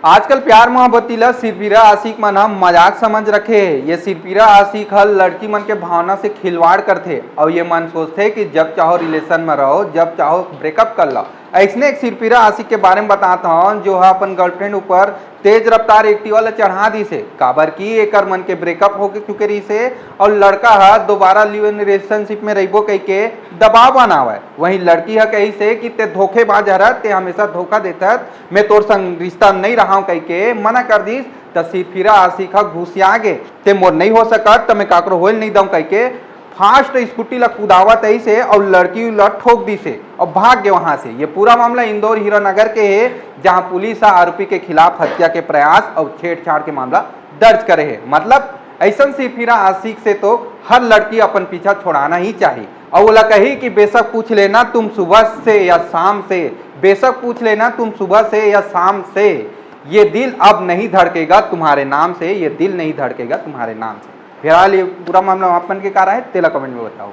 आजकल प्यार मोहब्बती ला सिरफिरा आशिक मन ह मजाक समझ रखे है। ये सिरफिरा आशिक ह लड़की मन के भावना से खिलवाड़ करथे और ये मन सोचते कि जब चाहो रिलेशन में रहो, जब चाहो ब्रेकअप कर लो। ऐसने एक सिरफिरा आशिक के बारे में बताता हूँ जो है अपन गर्लफ्रेंड ऊपर तेज रफ्तार एक्टिवा ला चढ़ा दी से, काबर की एकर मन के ब्रेकअप हो चुके रही से और लड़का है दोबारा लिव इन रिलेशनशिप में रहिबो कह के दबाव बनावे। वहीं लड़की है कही से कि ते धोखेबाज हर, ते हमेशा धोखा देता, मैं तोर संग रिश्ता नहीं रहा हूं कह के मना कर दीस। त सिरफिरा आशिक घुसिया गे, ते मोर नहीं हो सकत त मैं काकरो होल नहीं दऊं कह के फास्ट स्कूटी ला कुदावत आई से और लड़की ला ठोक दी से और भाग गए वहां से। ये पूरा मामला इंदौर हीरानगर के है, जहां पुलिस आरोपी के खिलाफ हत्या के प्रयास और छेड़छाड़ के मामला दर्ज करे है। मतलब ऐसा सिरफिरा आशिक से तो हर लड़की अपन पीछा छोड़ाना ही चाहिए। और बोला कही कि बेशक पूछ लेना तुम सुबह से या शाम से, बेशक पूछ लेना तुम सुबह से या शाम से, ये दिल अब नहीं धड़केगा तुम्हारे नाम से, ये दिल नहीं धड़केगा तुम्हारे नाम से। फिलहाल ये पूरा मामला अपन के कारण है, तेला कमेंट में बताओ।